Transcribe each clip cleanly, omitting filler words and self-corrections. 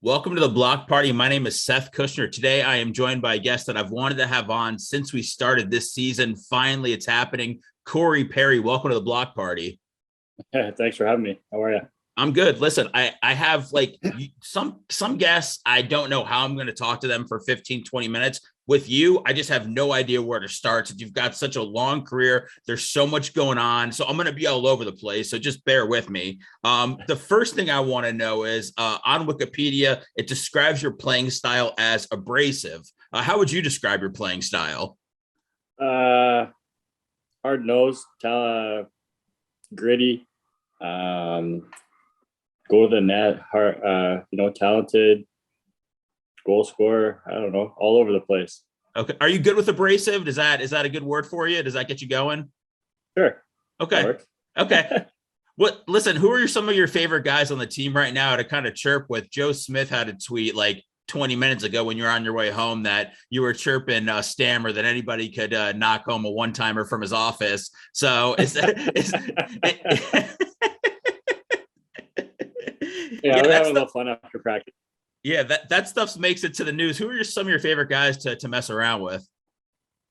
Welcome to the Block Party. My name is Seth Kushner. Today, I am joined by a guest that I've wanted to have on since we started this season. Finally, it's happening. Corey Perry, welcome to the Block Party. Yeah, thanks for having me. How are you? I'm good. Listen, I have like some guests. I don't know how I'm going to talk to them for 15, 20 minutes. With you, I just have no idea where to start. Since you've got such a long career, there's so much going on. So I'm going to be all over the place. So just bear with me. The first thing I want to know is on Wikipedia, it describes your playing style as abrasive. How would you describe your playing style? Uh, Hard nosed, gritty, go to the net, hard, talented, goal scorer. I don't know, all over the place. Okay. Are you good with abrasive? Is that a good word for you? Does that get you going? Sure. Okay. Okay. Listen, who are some of your favorite guys on the team right now to kind of chirp with? Joe Smith had a tweet like 20 minutes ago when you were on your way home that you were chirping Stammer that anybody could knock home a one-timer from his office. So Yeah, we're having a little fun after practice. Yeah, that stuff makes it to the news. Who are some of your favorite guys to mess around with?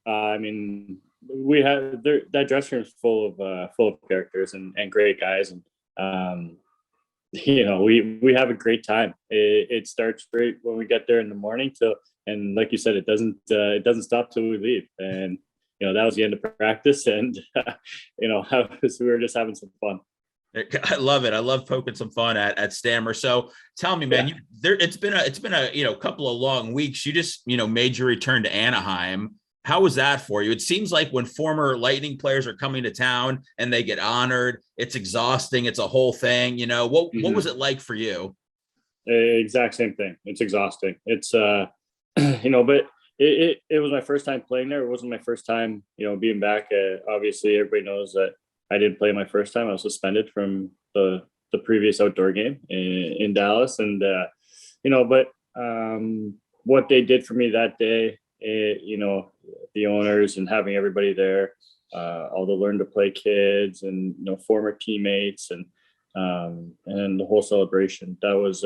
I mean, we have that dressing room is full of characters and great guys, and we have a great time. It starts great when we get there in the morning and like you said, it doesn't stop till we leave. And that was the end of practice, and we were just having some fun. I love it. I love poking some fun at Stammer. So tell me, man, it's been a couple of long weeks. You just made your return to Anaheim. How was that for you? It seems like when former Lightning players are coming to town and they get honored, it's exhausting. It's a whole thing. What was it like for you? Exact same thing. It's exhausting. It's but it was my first time playing there. It wasn't my first time, being back. Obviously, everybody knows that I didn't play my first time. I was suspended from the previous outdoor game in Dallas, and but what they did for me that day, the owners and having everybody there, all the learn to play kids and former teammates and the whole celebration. That was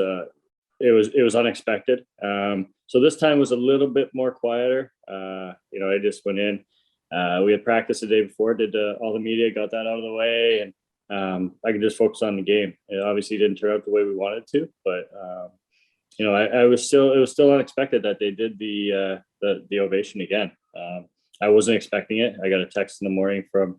it was unexpected. So this time was a little bit more quieter. I just went in. We had practice the day before, did all the media, got that out of the way, and I could just focus on the game. It obviously didn't turn out the way we wanted to, but it was still unexpected that they did the ovation again. I wasn't expecting it. I got a text in the morning from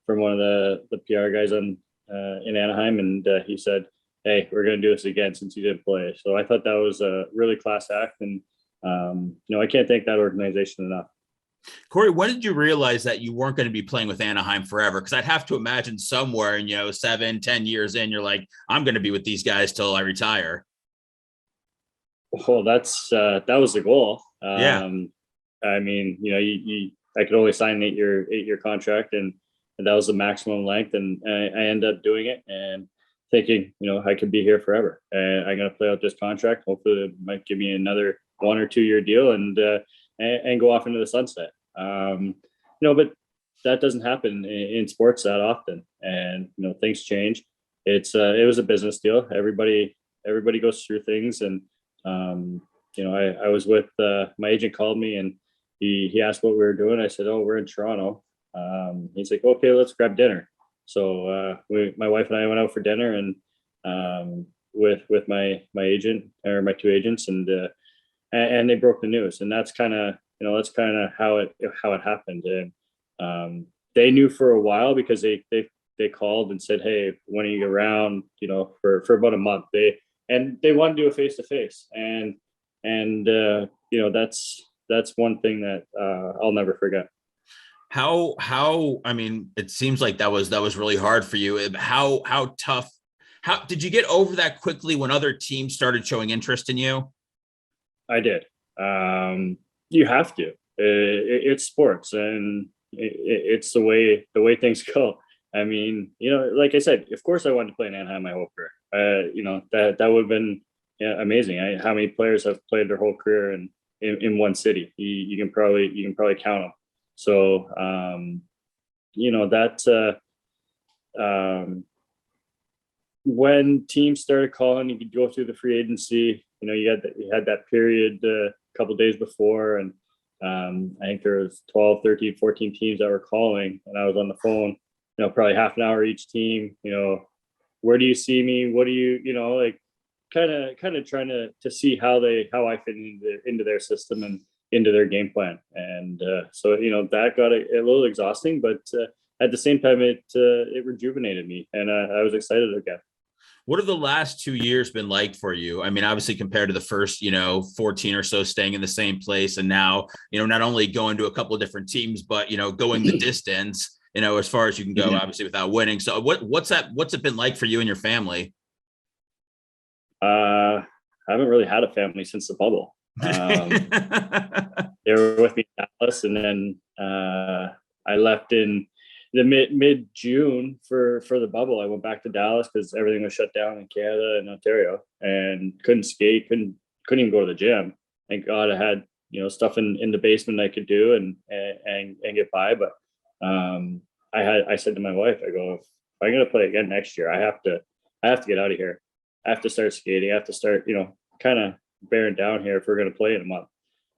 one of the PR guys in Anaheim, and he said, "Hey, we're going to do this again since you didn't play." So I thought that was a really class act, and I can't thank that organization enough. Corey, when did you realize that you weren't going to be playing with Anaheim forever? Because I'd have to imagine somewhere in 7-10 years in, you're like, I'm going to be with these guys till I retire. Well, that was the goal. Yeah. I mean, I could only sign an eight-year contract, and that was the maximum length, and I ended up doing it and thinking, I could be here forever. And I'm going to play out this contract. Hopefully, it might give me another 1 or 2 year deal and go off into the sunset. But that doesn't happen in sports that often, and things change. It was a business deal. Everybody goes through things, and I was with my agent called me and he asked what we were doing. I said, "Oh, we're in Toronto." He's like, "Okay, let's grab dinner." So my wife and I went out for dinner, and with my agent or my two agents, and they broke the news, and that's kind of how it happened. And they knew for a while because they called and said, "Hey, when are you around?" For about a month. They want to do a face to face, and that's one thing that I'll never forget. How I mean, it seems like that was really hard for you. How tough? How did you get over that quickly when other teams started showing interest in you? I did. You have to. It's sports, and it's the way things go. I mean, like I said, of course I wanted to play in Anaheim my whole career. That would have been amazing. How many players have played their whole career in one city? You can probably count them. So when teams started calling, you could go through the free agency you had that period a couple days before, and I think there was 12, 13, 14 teams that were calling, and I was on the phone, probably half an hour each team, where do you see me? What do you, like kind of trying to see how I fit into their system and into their game plan. And so, that got a little exhausting, but at the same time, it rejuvenated me, and I was excited again. What have the last 2 years been like for you? I mean, obviously compared to the first, 14 or so staying in the same place, and now, not only going to a couple of different teams, but, going the distance, as far as you can go, obviously without winning. So what's it been like for you and your family? I haven't really had a family since the bubble. They were with me in Dallas, and then I left in the mid June for the bubble. I went back to Dallas because everything was shut down in Canada and Ontario, and couldn't skate, couldn't even go to the gym. Thank God I had stuff in the basement I could do and get by. But I said to my wife, I go, if I'm gonna play again next year, I have to get out of here. I have to start skating. I have to start kind of bearing down here if we're gonna play in a month.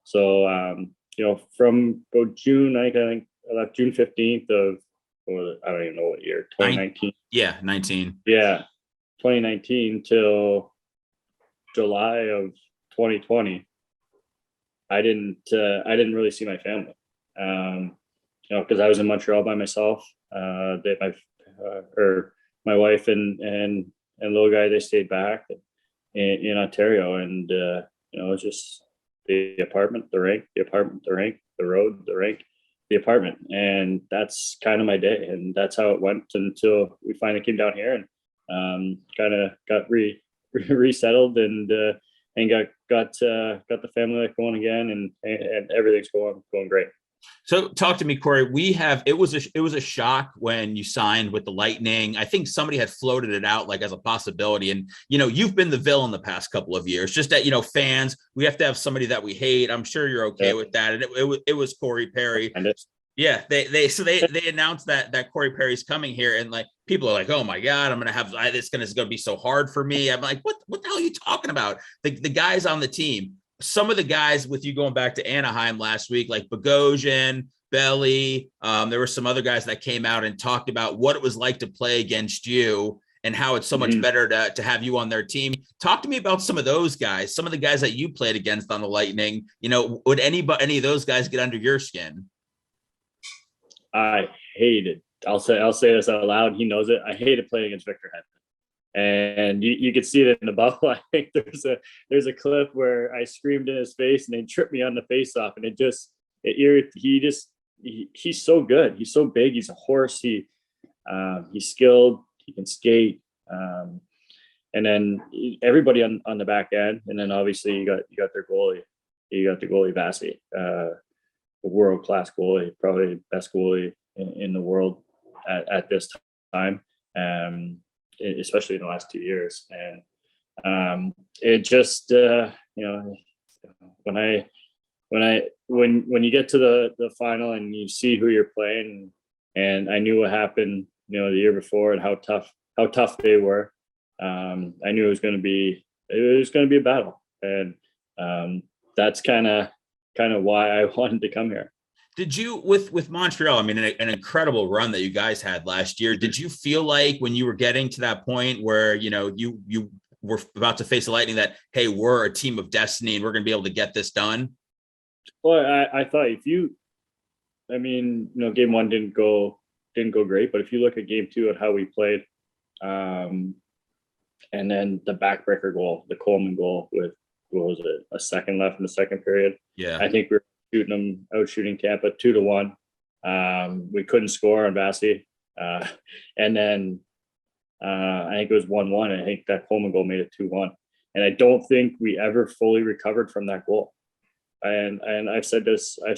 So from June, I think I left June 15th of, I don't even know what year, 2019. Yeah, 19. Yeah, 2019 till July of 2020. I didn't really see my family, because I was in Montreal by myself. My wife and little guy, they stayed back in Ontario, and it was just the apartment, the rink, the apartment, the rink, the road, the rink, the apartment. And that's kind of my day, and that's how it went until we finally came down here and kind of got resettled and got the family life going again, and everything's going great. So talk to me, Corey. It was a shock when you signed with the Lightning. I think somebody had floated it out like as a possibility. And, you've been the villain the past couple of years, just that, fans, we have to have somebody that we hate. I'm sure you're okay with that. And it was Corey Perry. Yeah. They announced that Corey Perry's coming here, and like, people are like, oh my God, it's going to be so hard for me. I'm like, what the hell are you talking about? The guys on the team. Some of the guys with you going back to Anaheim last week, like Bogosian, Belly, there were some other guys that came out and talked about what it was like to play against you and how it's so much better to have you on their team. Talk to me about some of those guys, some of the guys that you played against on the Lightning. Would any of those guys get under your skin? I hated. I'll say this out loud. He knows it. I hated playing against Victor Hedman. And you could see it in the bubble. I think there's a clip where I screamed in his face and they tripped me on the face off, and he's so good. He's so big. He's a horse. He's skilled. He can skate. And then everybody on the back end, and then obviously you got their goalie. You got the goalie Vasilevskiy, a world-class goalie, probably the best goalie in the world at this time. Especially in the last 2 years. And it just when you get to the final and you see who you're playing, and I knew what happened the year before and how tough they were. I knew it was going to be a battle, and that's kind of why I wanted to come here. Did you, with Montreal, I mean, an incredible run that you guys had last year, did you feel like when you were getting to that point where, you were about to face the Lightning that, hey, we're a team of destiny and we're going to be able to get this done? Well, I thought game one didn't go great, but if you look at game two and how we played, and then the backbreaker goal, the Coleman goal with, what was it, a second left in the second period? Yeah. I think we were shooting Tampa 2-1. We couldn't score on Vasilevskiy. And then I think it was 1-1. I think that Coleman goal made it 2-1. And I don't think we ever fully recovered from that goal. And I've said this a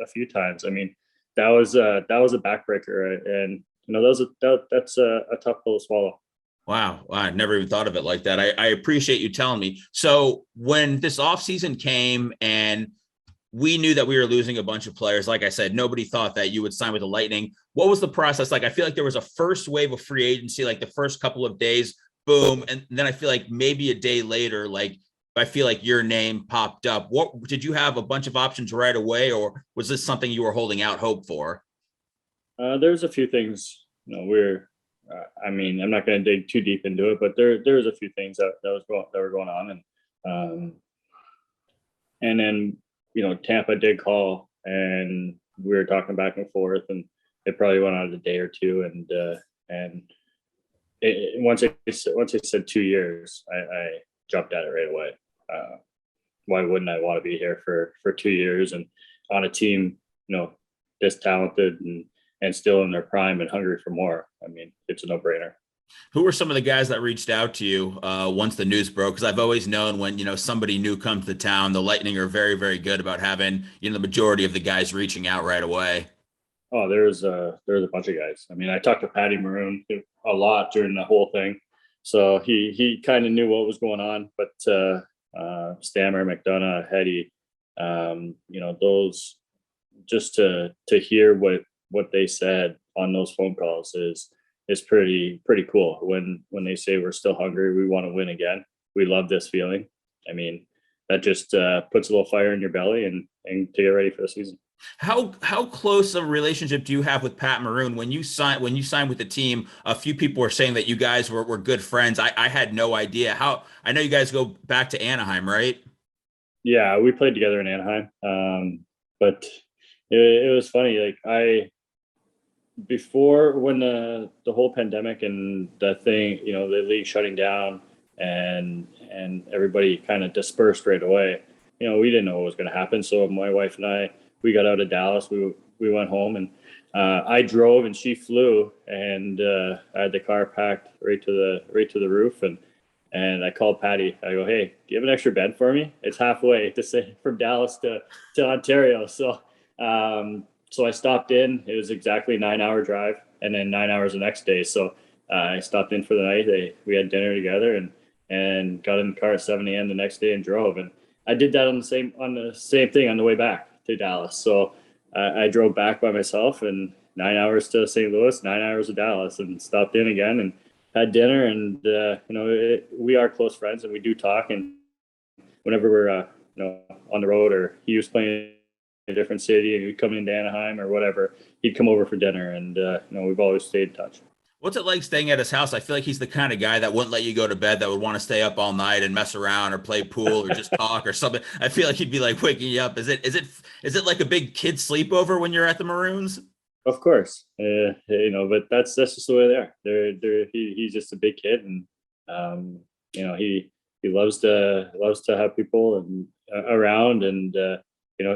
few times. I mean, that was a backbreaker, and that's a tough pill to swallow. Wow. I never even thought of it like that. I appreciate you telling me. So when this offseason came and we knew that we were losing a bunch of players, like I said, nobody thought that you would sign with the Lightning. What was the process like? I feel like there was a first wave of free agency, like the first couple of days, boom. And then I feel like maybe a day later, like I feel like your name popped up. What did you have a bunch of options right away, or was this something you were holding out hope for? There's a few things, I mean, I'm not going to dig too deep into it, but there's a few things that were going on. And then, Tampa did call and we were talking back and forth, and it probably went on a day or two. And once it said 2 years, I jumped at it right away. Why wouldn't I want to be here for 2 years and on a team, this talented and still in their prime and hungry for more? I mean, it's a no-brainer. Who were some of the guys that reached out to you once the news broke? Because I've always known when somebody new comes to town, the Lightning are very, very good about having the majority of the guys reaching out right away. Oh, there's a bunch of guys. I mean, I talked to Patty Maroon a lot during the whole thing, so he kind of knew what was going on. But Stammer, McDonough, Hetty, those, just to hear what they said on those phone calls is pretty cool. When they say we're still hungry, we want to win again, we love this feeling. I mean, that just puts a little fire in your belly and to get ready for the season. How close a relationship do you have with Pat Maroon? When you signed with the team, a few people were saying that you guys were good friends. I had no idea. I know you guys go back to Anaheim, right? Yeah, we played together in Anaheim. But it was funny. Like before, when the whole pandemic and the thing, the league shutting down and everybody kind of dispersed right away, we didn't know what was going to happen. So my wife and I, we got out of Dallas. We went home, and I drove and she flew, and I had the car packed right to the roof, and I called Patty. I go, "Hey, do you have an extra bed for me? It's halfway to say from Dallas to Ontario." So I stopped in. It was exactly 9-hour drive, and then 9 hours the next day. So I stopped in for the night. We had dinner together, and got in the car at 7 a.m. the next day and drove. And I did that on the same thing on the way back to Dallas. So I drove back by myself, and 9 hours to St. Louis, 9 hours to Dallas, and stopped in again and had dinner. And we are close friends, and we do talk. And whenever we're on the road, or he was playing in a different city and he'd come into Anaheim or whatever, he'd come over for dinner. And we've always stayed in touch. What's it like staying at his house? I feel like he's the kind of guy that wouldn't let you go to bed, that would want to stay up all night and mess around or play pool or just talk or something. I feel like he'd be like waking you up. Is it like a big kid sleepover when you're at the Maroons? Of course, but that's just the way they are. He's just a big kid, and he loves to have people and around, and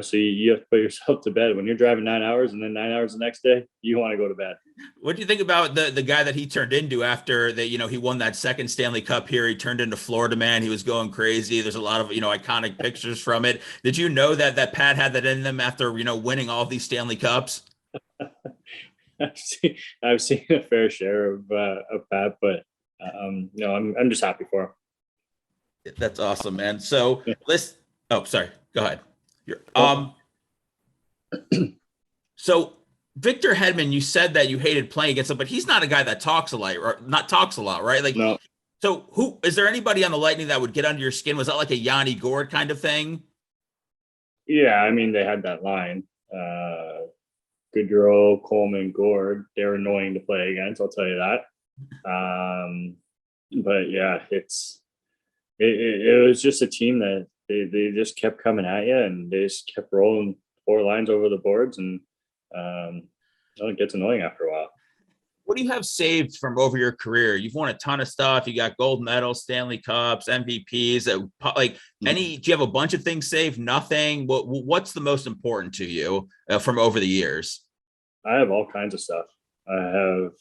so you have to put yourself to bed when you're driving 9 hours, and then 9 hours the next day. You want to go to bed. What do you think about the guy that he turned into after that? He won that second Stanley Cup here. He turned into Florida Man. He was going crazy. There's a lot of iconic pictures from it. Did you know that Pat had that in them after winning all these Stanley Cups? I've seen a fair share of Pat, but I'm just happy for him. That's awesome, man. So let's. Oh, sorry. Go ahead. So Victor Hedman, you said that you hated playing against him, but he's not a guy that talks a lot, right? Like, no. So who is there anybody on the Lightning that would get under your skin? Was that like a Yanni Gourde kind of thing? Yeah, I mean, they had that line. Goodrow, Coleman, Gourde. They're annoying to play against, I'll tell you that. But yeah, it was just a team that they just kept coming at you, and they just kept rolling 4 lines over the boards, and it gets annoying after a while. What do you have saved from over your career? You've won a ton of stuff. You got gold medals, Stanley Cups, MVPs. Do you have a bunch of things saved? Nothing. What's the most important to you from over the years? I have all kinds of stuff. I have,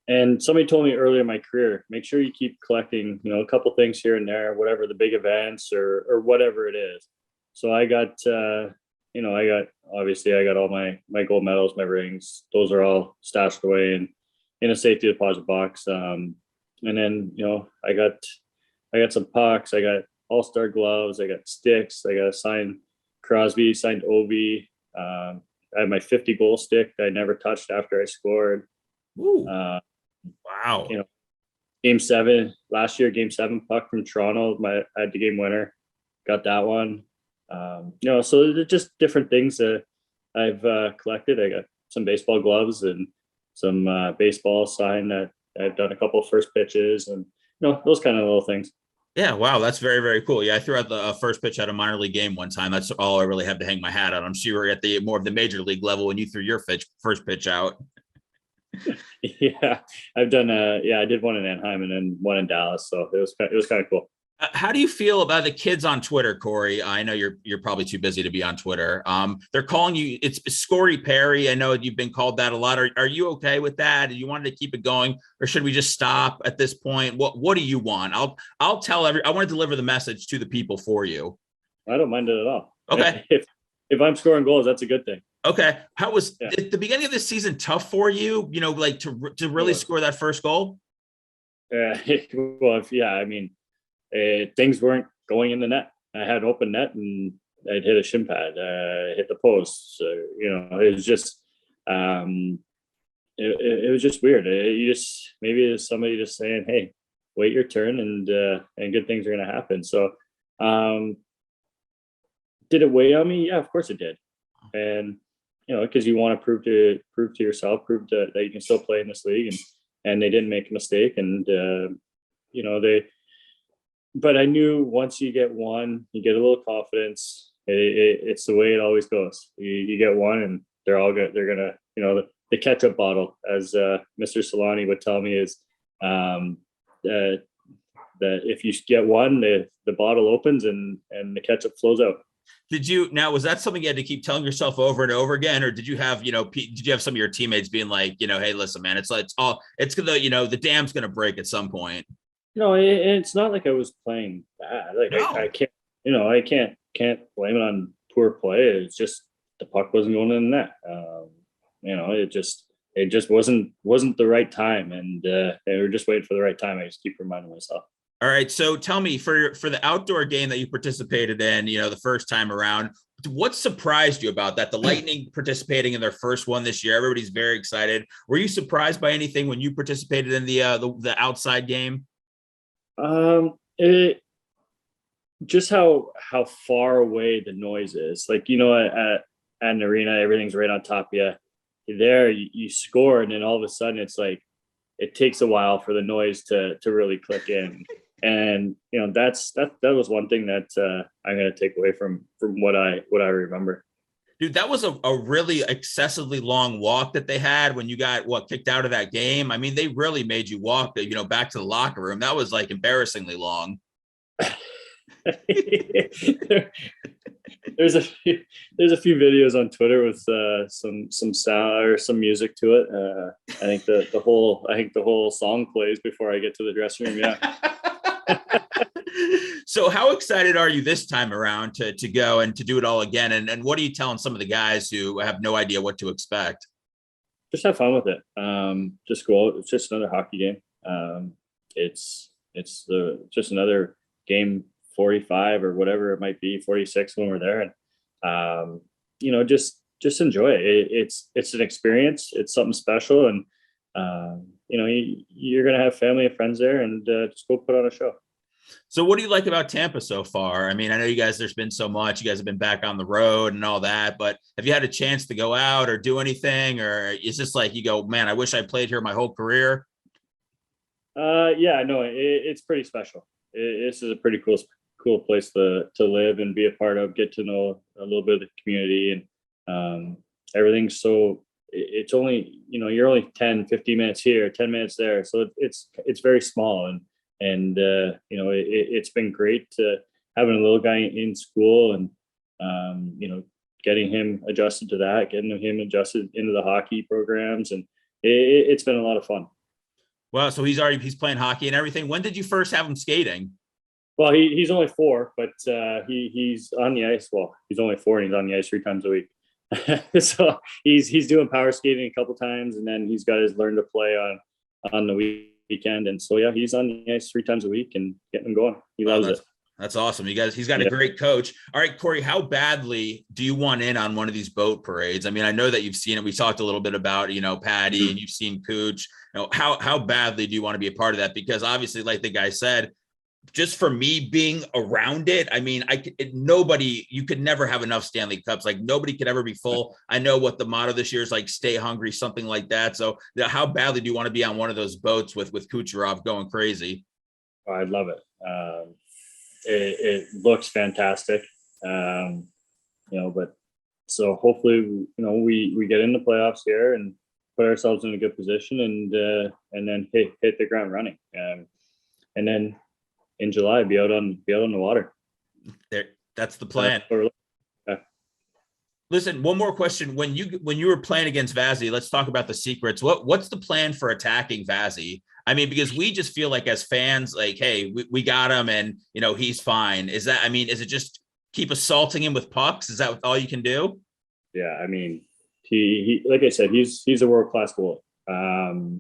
and somebody told me earlier in my career, make sure you keep collecting, a couple things here and there, whatever the big events or whatever it is. So I got, I got all my gold medals, my rings. Those are all stashed away in a safety deposit box. And then, I got some pucks. I got all-star gloves. I got sticks. I got a signed Crosby, signed Ovi. I had my 50 goal stick that I never touched after I scored. Ooh. Wow. Game 7 last year, Game 7 puck from Toronto. I had the game winner, got that one. So they're just different things that I've collected. I got some baseball gloves and some baseball sign that I've done a couple of first pitches and those kind of little things. Yeah, wow, that's very, very cool. Yeah, I threw out the first pitch at a minor league game one time. That's all I really have to hang my hat on. I'm sure you're at the more of the major league level when you threw your first pitch out. Yeah, I've done. I did one in Anaheim and then one in Dallas, so it was kind of cool. How do you feel about the kids on Twitter, Corey? I know you're probably too busy to be on Twitter. They're calling you, it's Scory Perry. I know you've been called that a lot. Are you okay with that? Do you want to keep it going, or should we just stop at this point? What do you want? I'll tell I want to deliver the message to the people for you. I don't mind it at all. Okay. If I'm scoring goals, that's a good thing. Okay. How was the beginning of this season tough for you? Like to really score that first goal? Well, I mean, things weren't going in the net. I had open net and I'd hit a shin pad, hit the post. So, it was just, it was just weird. Maybe it's somebody just saying, "Hey, wait your turn and good things are going to happen." So, did it weigh on me? Yeah, of course it did. And, because you want to prove to yourself, that you can still play in this league, and they didn't make a mistake. And, but I knew once you get one, you get a little confidence. It's the way it always goes. You get one and they're all good. They're going to, the ketchup bottle, as Mr. Solani would tell me, is that if you get one, the bottle opens and the ketchup flows out. Was that something you had to keep telling yourself over and over again? Or did you have, did you have some of your teammates being like, "Hey, listen, man, it's gonna, the dam's going to break at some point"? No, it's not like I was playing bad. Like no. I can't, I can't blame it on poor play. It's just the puck wasn't going in the net. It just wasn't the right time, and they were just waiting for the right time. I just keep reminding myself. All right, so tell me, for the outdoor game that you participated in, the first time around, what surprised you about that? The Lightning participating in their first one this year. Everybody's very excited. Were you surprised by anything when you participated in the outside game? It just how far away the noise is. Like, at an arena, everything's right on top of you. There, you score, and then all of a sudden, it's like it takes a while for the noise to really click in. And that was one thing that I'm going to take away from what I remember. Dude, that was a really excessively long walk that they had when you got kicked out of that game. I mean, they really made you walk, back to the locker room. That was like embarrassingly long. There's a few videos on Twitter with some sound or some music to it. I think the whole song plays before I get to the dressing room. Yeah. So how excited are you this time around to go and to do it all again? And what are you telling some of the guys who have no idea what to expect? Just have fun with it. Just go out. It's just another hockey game. It's just another game 45 or whatever it might be, 46 when we're there. And, just enjoy it. It's an experience. It's something special. And, you're going to have family and friends there, and just go put on a show. So what do you like about Tampa so far? I mean, I know you guys, there's been so much, you guys have been back on the road and all that, but have you had a chance to go out or do anything? Or is this like you go, man, I wish I played here my whole career? Yeah, no, it's pretty special. This is a pretty cool place to live and be a part of, get to know a little bit of the community, and everything's so, it's only, you're only 10, 15 minutes here, 10 minutes there. So it's very small, and it's been great having a little guy in school, and getting him adjusted to that, getting him adjusted into the hockey programs, and it's been a lot of fun. Well, so he's playing hockey and everything. When did you first have him skating? Well, he's only 4, but he's on the ice. Well, he's only 4 and he's on the ice 3 times a week. So he's doing power skating a couple times, and then he's got his learn to play on the weekend. And so, yeah, he's on the ice 3 times a week and getting him going. He loves it. That's awesome. He's got a Yeah. great coach. All right, Corey, how badly do you want in on one of these boat parades? I mean, I know that you've seen it. We talked a little bit about, Patty, and you've seen Cooch. How badly do you want to be a part of that? Because obviously, like the guy said, just for me being around it, I mean, you could never have enough Stanley Cups. Like nobody could ever be full. I know what the motto this year is, like stay hungry, something like that. So how badly do you want to be on one of those boats with Kucherov going crazy? Oh, I'd love it. It looks fantastic. But so hopefully, we get in the playoffs here and put ourselves in a good position and then hit the ground running. And then in July, be out on the water. That's the plan. Yeah. Listen, one more question. When you were playing against Vazzy, let's talk about the secrets. What's the plan for attacking Vazzy? I mean, because we just feel like as fans, like, hey, we got him and he's fine. Is it just keep assaulting him with pucks? Is that all you can do? Yeah, I mean, he like I said, he's a world-class goalie.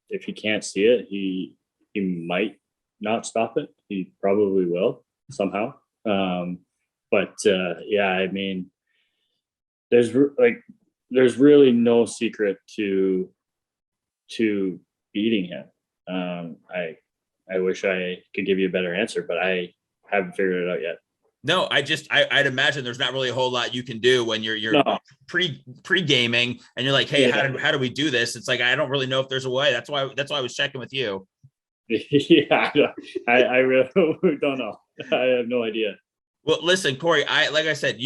If he can't see it, he might not stop it. He probably will somehow. Yeah, I mean, there's really no secret to beating him. I wish I could give you a better answer, but I haven't figured it out yet. No, I'd imagine there's not really a whole lot you can do when you're No. pre-gaming and you're like, hey, Yeah. how do we do this? It's like, I don't really know if there's a way. That's why I was checking with you. Yeah, I really don't know. I have no idea. Well, listen, Corey, like I said,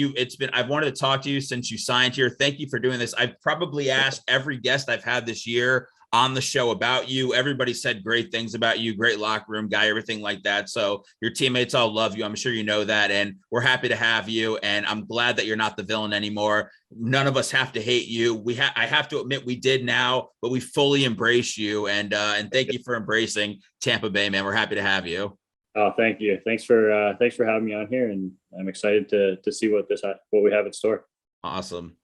I've wanted to talk to you since you signed here. Thank you for doing this. I've probably asked every guest I've had this year on the show about you. Everybody said great things about you, great locker room guy, everything like that. So your teammates all love you. I'm sure you know that. And we're happy to have you. And I'm glad that you're not the villain anymore. None of us have to hate you. I have to admit we did now, but we fully embrace you. And thank you for embracing Tampa Bay, man. We're happy to have you. Oh, thank you. Thanks for having me on here. And I'm excited to see what we have in store. Awesome.